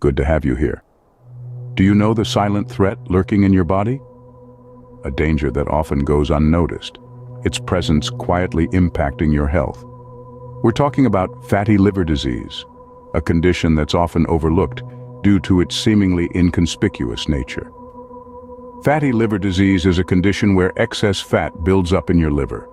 Good to have you here. Do you know the silent threat lurking in your body? A danger that often goes unnoticed, its presence quietly impacting your health. We're talking about fatty liver disease, a condition that's often overlooked due to its seemingly inconspicuous nature. Fatty liver disease is a condition where excess fat builds up in your liver.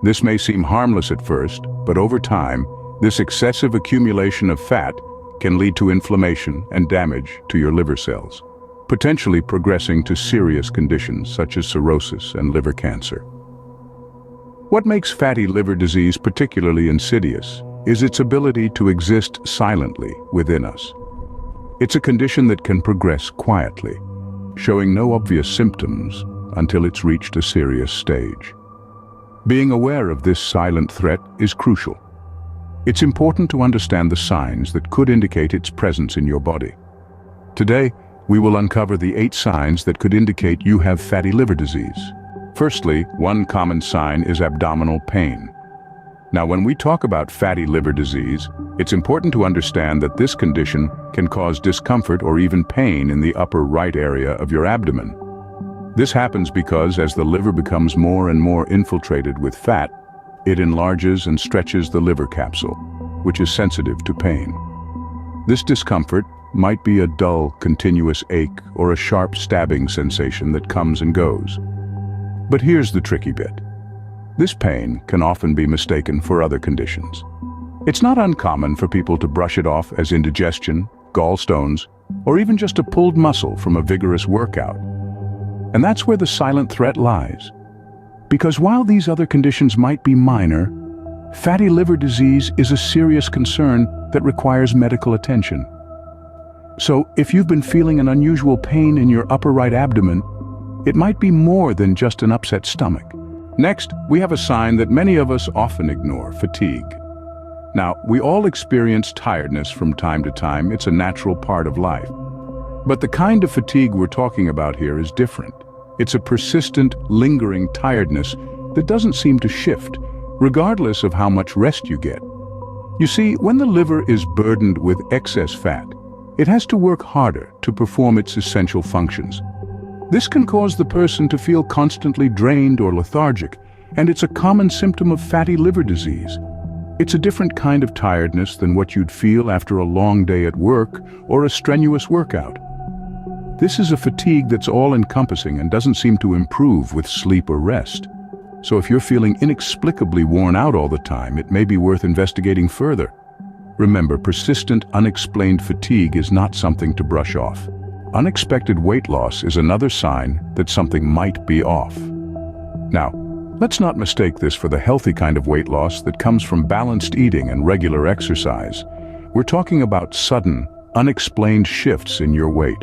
This may seem harmless at first, but over time, this excessive accumulation of fat can lead to inflammation and damage to your liver cells, potentially progressing to serious conditions such as cirrhosis and liver cancer. What makes fatty liver disease particularly insidious is its ability to exist silently within us. It's a condition that can progress quietly, showing no obvious symptoms until it's reached a serious stage. Being aware of this silent threat is crucial. It's important to understand the signs that could indicate its presence in your body. Today, we will uncover the 8 signs that could indicate you have fatty liver disease. Firstly, one common sign is abdominal pain. Now, when we talk about fatty liver disease, it's important to understand that this condition can cause discomfort or even pain in the upper right area of your abdomen. This happens because as the liver becomes more and more infiltrated with fat, it enlarges and stretches the liver capsule, which is sensitive to pain. This discomfort might be a dull, continuous ache or a sharp stabbing sensation that comes and goes. But here's the tricky bit. This pain can often be mistaken for other conditions. It's not uncommon for people to brush it off as indigestion, gallstones, or even just a pulled muscle from a vigorous workout. And that's where the silent threat lies. Because while these other conditions might be minor, fatty liver disease is a serious concern that requires medical attention. So if you've been feeling an unusual pain in your upper right abdomen, it might be more than just an upset stomach. Next, we have a sign that many of us often ignore: fatigue. Now, we all experience tiredness from time to time. It's a natural part of life. But the kind of fatigue we're talking about here is different. It's a persistent, lingering tiredness that doesn't seem to shift, regardless of how much rest you get. You see, when the liver is burdened with excess fat, it has to work harder to perform its essential functions. This can cause the person to feel constantly drained or lethargic, and it's a common symptom of fatty liver disease. It's a different kind of tiredness than what you'd feel after a long day at work or a strenuous workout. This is a fatigue that's all-encompassing and doesn't seem to improve with sleep or rest. So if you're feeling inexplicably worn out all the time, it may be worth investigating further. Remember, persistent, unexplained fatigue is not something to brush off. Unexpected weight loss is another sign that something might be off. Now, let's not mistake this for the healthy kind of weight loss that comes from balanced eating and regular exercise. We're talking about sudden, unexplained shifts in your weight.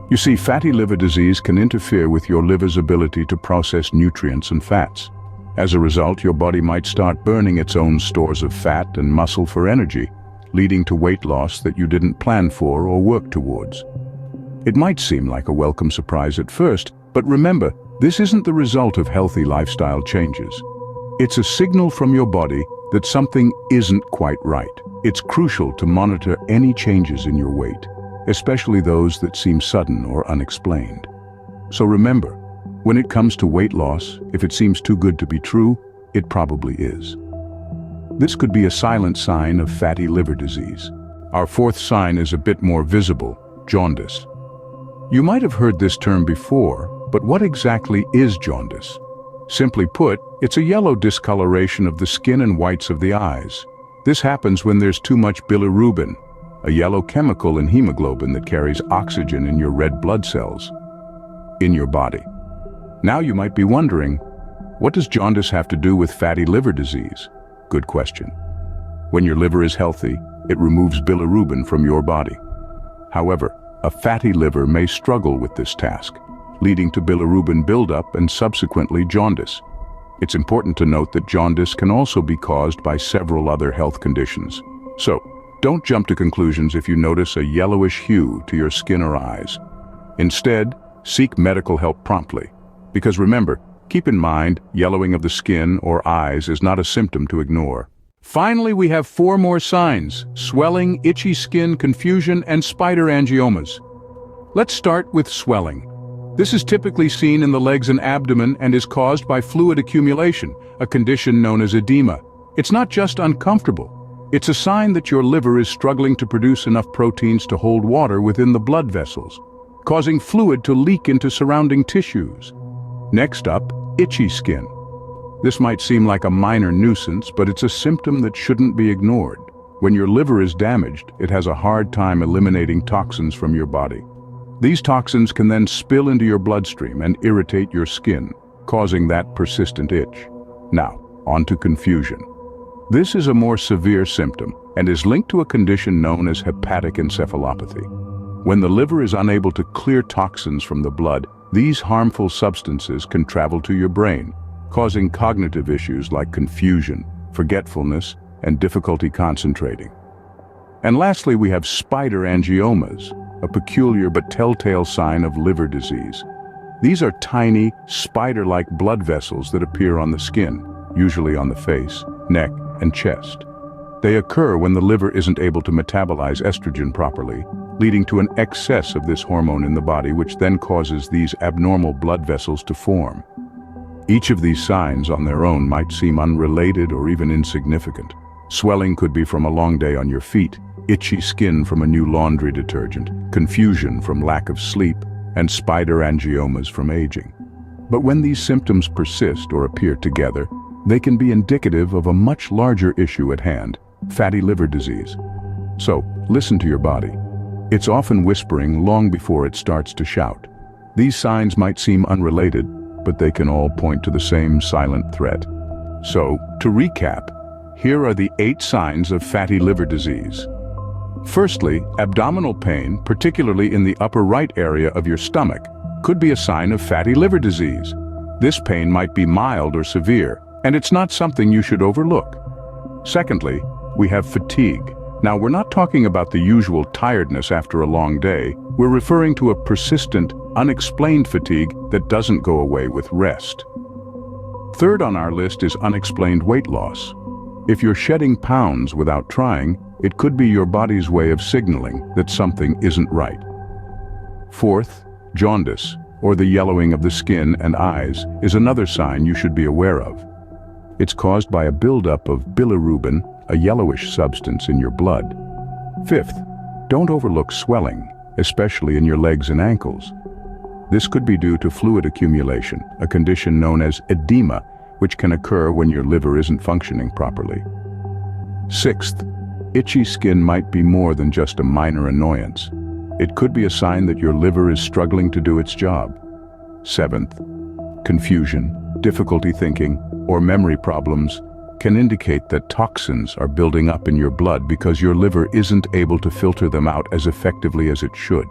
You see, fatty liver disease can interfere with your liver's ability to process nutrients and fats. As a result, your body might start burning its own stores of fat and muscle for energy, leading to weight loss that you didn't plan for or work towards. It might seem like a welcome surprise at first, but remember, this isn't the result of healthy lifestyle changes. It's a signal from your body that something isn't quite right. It's crucial to monitor any changes in your weight, especially those that seem sudden or unexplained. So remember, when it comes to weight loss, if it seems too good to be true, it probably is. This could be a silent sign of fatty liver disease. Our 4th sign is a bit more visible: jaundice. You might have heard this term before, but what exactly is jaundice? Simply put, it's a yellow discoloration of the skin and whites of the eyes. This happens when there's too much bilirubin, a yellow chemical in hemoglobin that carries oxygen in your red blood cells, in your body. Now you might be wondering, what does jaundice have to do with fatty liver disease? Good question. When your liver is healthy, it removes bilirubin from your body. However, a fatty liver may struggle with this task, leading to bilirubin buildup and subsequently jaundice. It's important to note that jaundice can also be caused by several other health conditions. So, don't jump to conclusions if you notice a yellowish hue to your skin or eyes. Instead, seek medical help promptly. Because remember, keep in mind, yellowing of the skin or eyes is not a symptom to ignore. Finally, we have 4 more signs: swelling, itchy skin, confusion, and spider angiomas. Let's start with swelling. This is typically seen in the legs and abdomen and is caused by fluid accumulation, a condition known as edema. It's not just uncomfortable. It's a sign that your liver is struggling to produce enough proteins to hold water within the blood vessels, causing fluid to leak into surrounding tissues. Next up, itchy skin. This might seem like a minor nuisance, but it's a symptom that shouldn't be ignored. When your liver is damaged, it has a hard time eliminating toxins from your body. These toxins can then spill into your bloodstream and irritate your skin, causing that persistent itch. Now, on to confusion. This is a more severe symptom and is linked to a condition known as hepatic encephalopathy. When the liver is unable to clear toxins from the blood, these harmful substances can travel to your brain, causing cognitive issues like confusion, forgetfulness, and difficulty concentrating. And lastly, we have spider angiomas, a peculiar but telltale sign of liver disease. These are tiny, spider-like blood vessels that appear on the skin, usually on the face, neck, and chest. They occur when the liver isn't able to metabolize estrogen properly, leading to an excess of this hormone in the body, which then causes these abnormal blood vessels to form. Each of these signs on their own might seem unrelated or even insignificant. Swelling could be from a long day on your feet, itchy skin from a new laundry detergent, confusion from lack of sleep, and spider angiomas from aging. But when these symptoms persist or appear together, they can be indicative of a much larger issue at hand: fatty liver disease. So, listen to your body. It's often whispering long before it starts to shout. These signs might seem unrelated, but they can all point to the same silent threat. So, to recap, here are the 8 signs of fatty liver disease. Firstly, abdominal pain, particularly in the upper right area of your stomach, could be a sign of fatty liver disease. This pain might be mild or severe, and it's not something you should overlook. Secondly, we have fatigue. Now, we're not talking about the usual tiredness after a long day. We're referring to a persistent, unexplained fatigue that doesn't go away with rest. Third on our list is unexplained weight loss. If you're shedding pounds without trying, it could be your body's way of signaling that something isn't right. Fourth, jaundice, or the yellowing of the skin and eyes, is another sign you should be aware of. It's caused by a buildup of bilirubin, a yellowish substance in your blood. Fifth, don't overlook swelling, especially in your legs and ankles. This could be due to fluid accumulation, a condition known as edema, which can occur when your liver isn't functioning properly. Sixth, itchy skin might be more than just a minor annoyance. It could be a sign that your liver is struggling to do its job. Seventh, confusion, difficulty thinking, or memory problems can indicate that toxins are building up in your blood because your liver isn't able to filter them out as effectively as it should.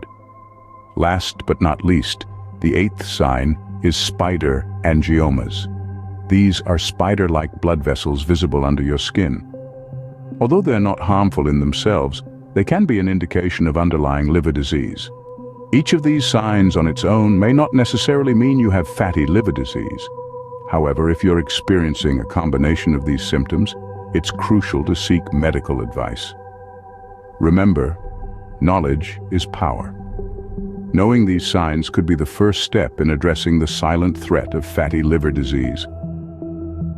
Last but not least, the 8th sign is spider angiomas. These are spider-like blood vessels visible under your skin. Although they're not harmful in themselves, they can be an indication of underlying liver disease. Each of these signs on its own may not necessarily mean you have fatty liver disease. However, if you're experiencing a combination of these symptoms, it's crucial to seek medical advice. Remember, knowledge is power. Knowing these signs could be the first step in addressing the silent threat of fatty liver disease.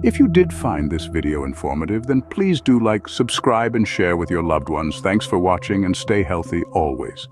If you did find this video informative, then please do like, subscribe, and share with your loved ones. Thanks for watching, and stay healthy always.